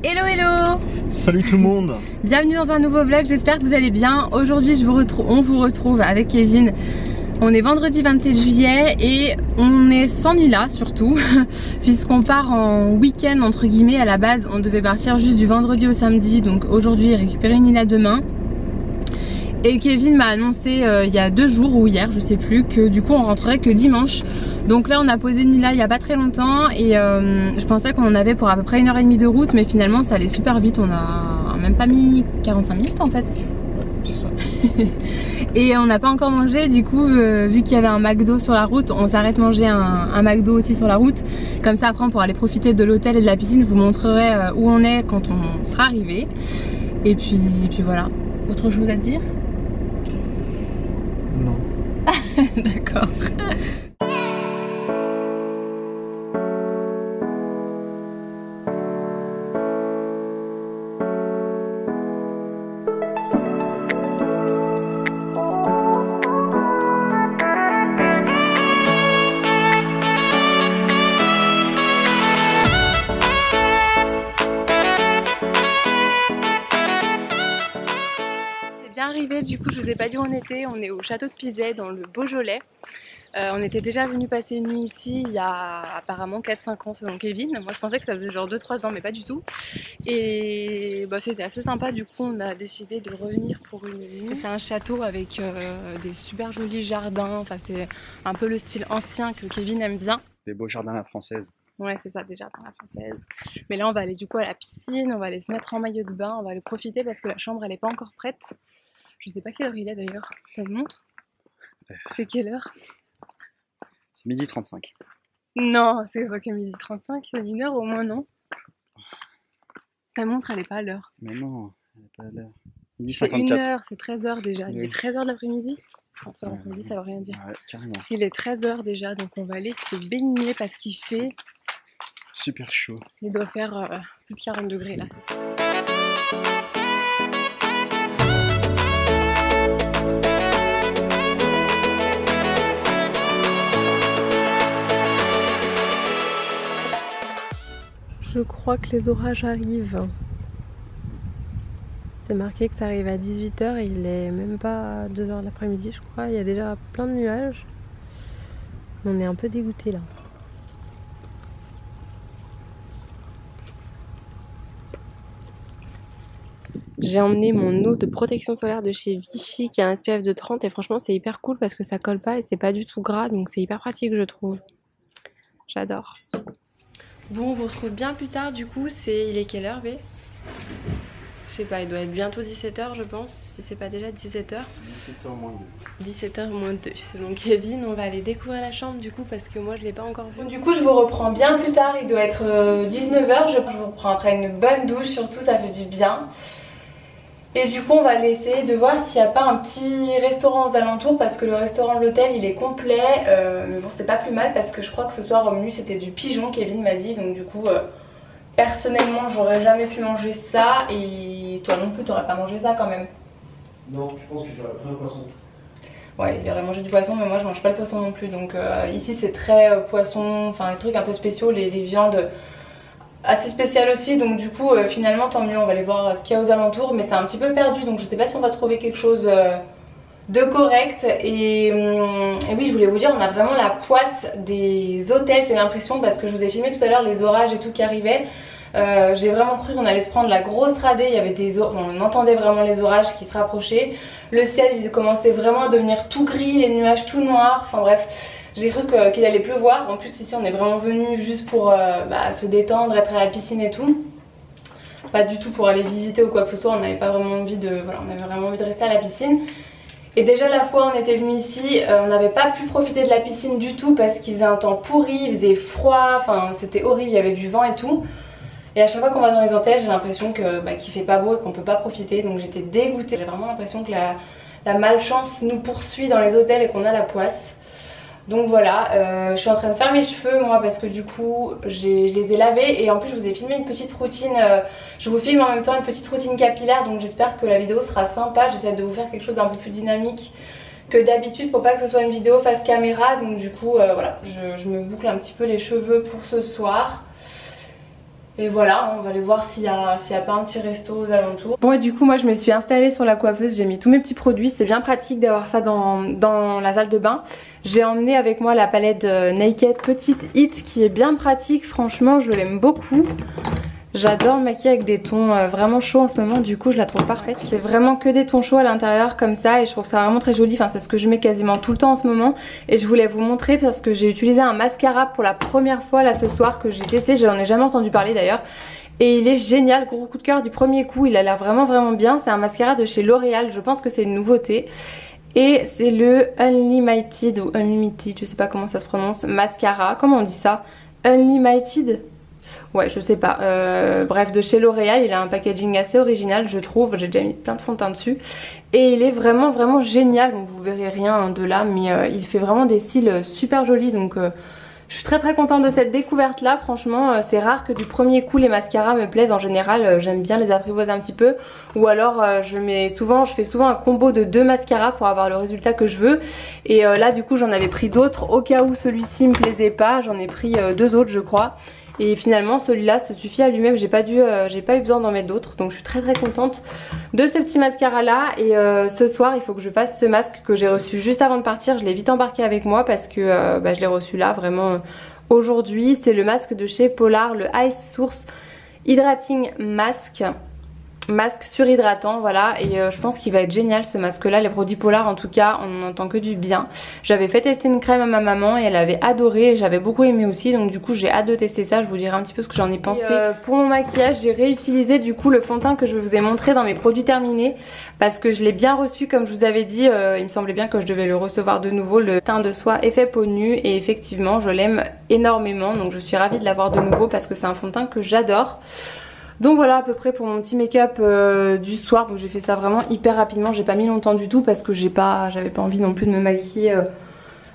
Hello hello. Salut tout le monde. Bienvenue dans un nouveau vlog, j'espère que vous allez bien. Aujourd'hui on vous retrouve avec Kevin. On est vendredi 27 juillet et on est sans Nila surtout puisqu'on part en week-end entre guillemets. À la base on devait partir juste du vendredi au samedi, donc aujourd'hui récupérer Nila demain. Et Kevin m'a annoncé il y a 2 jours ou hier je sais plus que du coup on rentrerait que dimanche. Donc là on a posé Nila il y a pas très longtemps et je pensais qu'on en avait pour à peu près 1h30 de route, mais finalement ça allait super vite. On a même pas mis 45 minutes en fait. Ouais, c'est ça. Et on n'a pas encore mangé, du coup vu qu'il y avait un McDo sur la route, on s'arrête manger un McDo aussi sur la route. Comme ça après on pourra aller profiter de l'hôtel et de la piscine. Je vous montrerai où on est quand on sera arrivé. Et puis voilà. Autre chose à dire? Non. D'accord. Arrivé, du coup je vous ai pas dit où on était. On est au château de Pizet dans le Beaujolais. On était déjà venu passer une nuit ici il y a apparemment 4-5 ans selon Kevin. Moi je pensais que ça faisait genre 2-3 ans mais pas du tout. Et bah, c'était assez sympa, du coup on a décidé de revenir pour une nuit. C'est un château avec des super jolis jardins. Enfin c'est un peu le style ancien que Kevin aime bien. Des beaux jardins à la française. Ouais c'est ça, déjà dans la française. Mais là on va aller du coup à la piscine, on va aller se mettre en maillot de bain, on va aller profiter parce que la chambre elle est pas encore prête. Je sais pas quelle heure il est d'ailleurs, ça te montre? C'est quelle heure? C'est 12h35. Non, c'est pas que 12h35, c'est 1h au moins, non? Ta montre elle est pas à l'heure. Mais non, elle est pas à l'heure. C'est 12h54. 1h, c'est 13h déjà. Oui. Il est 13h de l'après-midi? Entre l'après-midi ça veut rien dire. Ouais, carrément. Il est 13h déjà, donc on va aller se baigner parce qu'il fait... Super chaud. Il doit faire plus de 40 degrés là, c'est sûr. Je crois que les orages arrivent. C'est marqué que ça arrive à 18h et il est même pas 2h de l'après-midi je crois. Il y a déjà plein de nuages. On est un peu dégoûté là. J'ai emmené mon eau de protection solaire de chez Vichy qui a un SPF de 30 et franchement c'est hyper cool parce que ça colle pas et c'est pas du tout gras, donc c'est hyper pratique je trouve. J'adore. Bon, on vous retrouve bien plus tard du coup. Il est quelle heure, B? Je sais pas, il doit être bientôt 17h je pense, si c'est pas déjà 17h. 17h moins 2. 17h moins 2, selon Kevin. On va aller découvrir la chambre du coup parce que moi je l'ai pas encore vue. Du coup je vous reprends bien plus tard, il doit être 19h. Je vous reprends après une bonne douche, surtout ça fait du bien. Et du coup on va aller essayer de voir s'il n'y a pas un petit restaurant aux alentours parce que le restaurant de l'hôtel il est complet. Mais bon c'est pas plus mal parce que je crois que ce soir au menu c'était du pigeon, Kevin m'a dit. Donc du coup personnellement j'aurais jamais pu manger ça et toi non plus t'aurais pas mangé ça quand même. Non, je pense que j'aurais pris un poisson. Ouais il aurait mangé du poisson mais moi je mange pas le poisson non plus. Donc ici c'est très poisson, enfin les trucs un peu spéciaux, les viandes assez spécial aussi, donc du coup finalement tant mieux, on va aller voir ce qu'il y a aux alentours, mais c'est un petit peu perdu donc je sais pas si on va trouver quelque chose de correct. Et oui je voulais vous dire, on a vraiment la poisse des hôtels, j'ai l'impression, parce que je vous ai filmé tout à l'heure les orages et tout qui arrivaient. J'ai vraiment cru qu'on allait se prendre la grosse radée, il y avait on entendait vraiment les orages qui se rapprochaient, le ciel il commençait vraiment à devenir tout gris, les nuages tout noirs, enfin bref. J'ai cru qu'il allait pleuvoir. En plus ici on est vraiment venu juste pour se détendre, être à la piscine et tout. Pas du tout pour aller visiter ou quoi que ce soit. On n'avait pas vraiment envie de, voilà, on avait vraiment envie de rester à la piscine. Et déjà la fois où on était venu ici, on n'avait pas pu profiter de la piscine du tout parce qu'il faisait un temps pourri, il faisait froid, enfin c'était horrible, il y avait du vent et tout. Et à chaque fois qu'on va dans les hôtels, j'ai l'impression que qu'il fait pas beau et qu'on peut pas profiter. Donc j'étais dégoûtée. J'ai vraiment l'impression que la malchance nous poursuit dans les hôtels et qu'on a la poisse. Donc voilà, je suis en train de faire mes cheveux moi parce que du coup je les ai lavés et en plus je vous ai filmé une petite routine, je vous filme en même temps une petite routine capillaire, donc j'espère que la vidéo sera sympa. J'essaie de vous faire quelque chose d'un peu plus dynamique que d'habitude pour pas que ce soit une vidéo face caméra, donc du coup voilà, je me boucle un petit peu les cheveux pour ce soir. Et voilà, on va aller voir s'il y a pas un petit resto aux alentours. Bon et du coup moi je me suis installée sur la coiffeuse, j'ai mis tous mes petits produits, c'est bien pratique d'avoir ça dans la salle de bain. J'ai emmené avec moi la palette Naked Petite Hit qui est bien pratique, franchement je l'aime beaucoup. J'adore me maquiller avec des tons vraiment chauds en ce moment, du coup je la trouve parfaite. C'est vraiment que des tons chauds à l'intérieur comme ça et je trouve ça vraiment très joli. Enfin c'est ce que je mets quasiment tout le temps en ce moment. Et je voulais vous montrer parce que j'ai utilisé un mascara pour la première fois là ce soir que j'ai testé. J'en ai jamais entendu parler d'ailleurs. Et il est génial, gros coup de cœur du premier coup, il a l'air vraiment bien. C'est un mascara de chez L'Oréal, je pense que c'est une nouveauté. Et c'est le Unlimited ou Unlimited, je sais pas comment ça se prononce, mascara. Comment on dit ça? Unlimited? Ouais, je sais pas. Bref, de chez L'Oréal, il a un packaging assez original, je trouve. J'ai déjà mis plein de fond de teint dessus. Et il est vraiment génial. Donc vous verrez rien de là, mais il fait vraiment des cils super jolis. Donc je suis très contente de cette découverte là. Franchement, c'est rare que du premier coup les mascaras me plaisent. En général, j'aime bien les apprivoiser un petit peu. Ou alors je fais souvent un combo de 2 mascaras pour avoir le résultat que je veux. Et là du coup j'en avais pris d'autres. Au cas où celui-ci me plaisait pas, j'en ai pris 2 autres je crois. Et finalement celui-là se suffit à lui-même, j'ai pas eu besoin d'en mettre d'autres. Donc je suis très contente de ce petit mascara là. Et ce soir il faut que je fasse ce masque que j'ai reçu juste avant de partir. Je l'ai vite embarqué avec moi parce que je l'ai reçu là vraiment aujourd'hui. C'est le masque de chez Polar, le Ice Source Hydrating Mask. Masque surhydratant, voilà, et je pense qu'il va être génial ce masque là. Les produits Polar en tout cas on n'en entend que du bien. J'avais fait tester une crème à ma maman et elle avait adoré, j'avais beaucoup aimé aussi, donc du coup j'ai hâte de tester ça. Je vous dirai un petit peu ce que j'en ai pensé. Pour mon maquillage j'ai réutilisé du coup le fond de teint que je vous ai montré dans mes produits terminés parce que je l'ai bien reçu comme je vous avais dit. Il me semblait bien que je devais le recevoir de nouveau, le teint de soie effet peau nue, et effectivement je l'aime énormément, donc je suis ravie de l'avoir de nouveau parce que c'est un fond de teint que j'adore. Donc voilà à peu près pour mon petit make-up du soir. J'ai fait ça vraiment hyper rapidement, j'ai pas mis longtemps du tout parce que j'avais pas envie non plus de me maquiller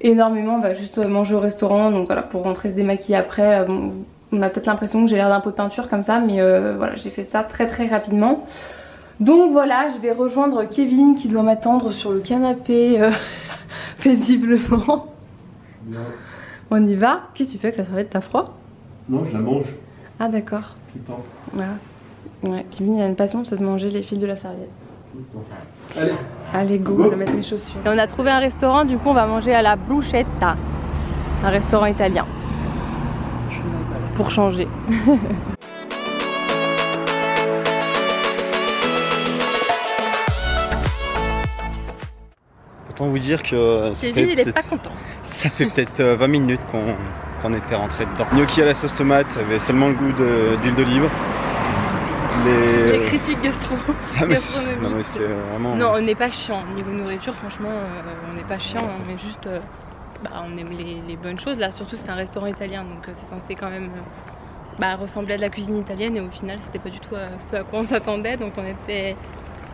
énormément. On va juste manger au restaurant, donc voilà, pour rentrer se démaquiller après. Bon, on a peut-être l'impression que j'ai l'air d'un pot de peinture comme ça, mais voilà, j'ai fait ça très rapidement. Donc voilà, je vais rejoindre Kevin qui doit m'attendre sur le canapé paisiblement. Non. On y va? Qu'est-ce que tu fais avec la serviette? T'as froid? Non, je la mange. Ah d'accord. Tout le temps. Voilà. Ouais, Kevin il a une passion, c'est de manger les fils de la serviette. Tout le temps. Allez. Allez go, je vais mettre mes chaussures. Et on a trouvé un restaurant, du coup on va manger à la Bruschetta. Un restaurant italien. Pour changer. Autant vous dire que Kevin il est pas content. Ça fait peut-être 20 minutes qu'on était rentré dedans. Gnocchi à la sauce tomate avait seulement le goût d'huile d'olive. Les critiques gastronomiques. Non mais c'est vraiment... Non, on n'est pas chiant. Niveau nourriture, franchement, on n'est pas chiant. On est juste... on aime les bonnes choses. Là, surtout, c'est un restaurant italien. Donc, c'est censé quand même ressembler à de la cuisine italienne. Et au final, c'était pas du tout ce à quoi on s'attendait. Donc, on était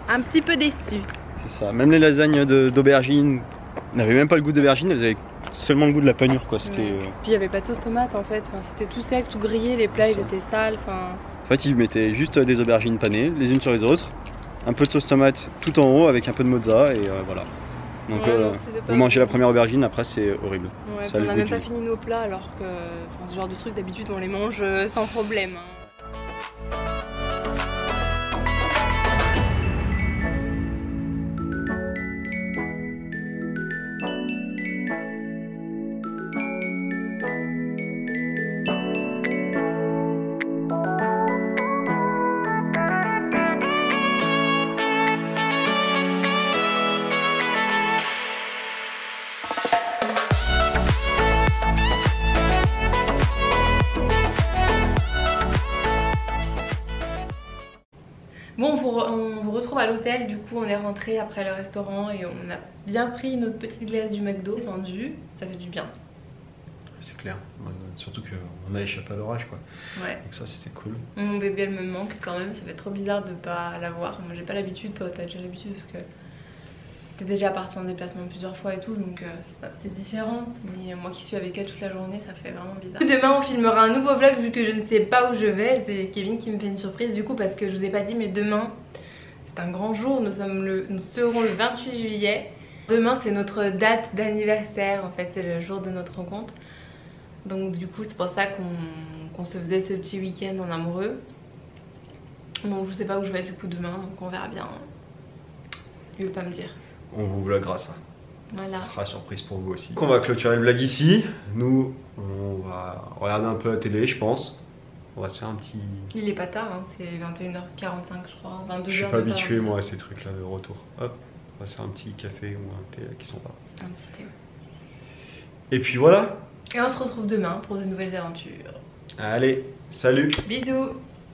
un petit peu déçus. C'est ça. Même les lasagnes d'aubergine n'avaient même pas le goût d'aubergine. Elles avaient seulement le goût de la panure, quoi. C'était... Ouais. Puis, il n'y avait pas de sauce tomate, en fait. Enfin, c'était tout sec, tout grillé. Les plats, ils étaient sales. Enfin... En fait, ils mettaient juste des aubergines panées, les unes sur les autres, un peu de sauce tomate tout en haut avec un peu de mozza et voilà. Donc vous mangez la première aubergine, après c'est horrible. Ouais, on n'a même pas fini nos plats alors que ce genre de truc d'habitude on les mange sans problème. Bon, on vous retrouve à l'hôtel, du coup on est rentré après le restaurant et on a bien pris notre petite glace du McDo. Tendu, ça fait du bien. C'est clair, surtout qu'on a échappé à l'orage quoi. Ouais. Donc ça c'était cool. Mon bébé elle me manque quand même, ça fait trop bizarre de pas l'avoir. Moi j'ai pas l'habitude, toi t'as déjà l'habitude parce que t'es déjà partie en déplacement plusieurs fois et tout, donc c'est différent. Mais moi qui suis avec elle toute la journée, ça fait vraiment bizarre. Demain on filmera un nouveau vlog vu que je ne sais pas où je vais. C'est Kevin qui me fait une surprise du coup parce que je vous ai pas dit, mais demain c'est un grand jour, nous serons le 28 juillet. Demain c'est notre date d'anniversaire, en fait c'est le jour de notre rencontre. Donc du coup c'est pour ça qu'on se faisait ce petit week-end en amoureux. Bon, je sais pas où je vais du coup demain, donc on verra bien. Il veut pas me dire. On vous vloguera ça. Voilà. Ce sera surprise pour vous aussi. Donc on va clôturer le vlog ici. Nous, on va regarder un peu la télé, je pense. On va se faire un petit... Il est pas tard, hein, c'est 21h45 je crois, 22h. Je suis pas habitué moi à ces trucs là de retour. Hop, on va se faire un petit café ou un thé qui sont pas. Un petit thé. Et puis voilà. Et on se retrouve demain pour de nouvelles aventures. Allez, salut. Bisous.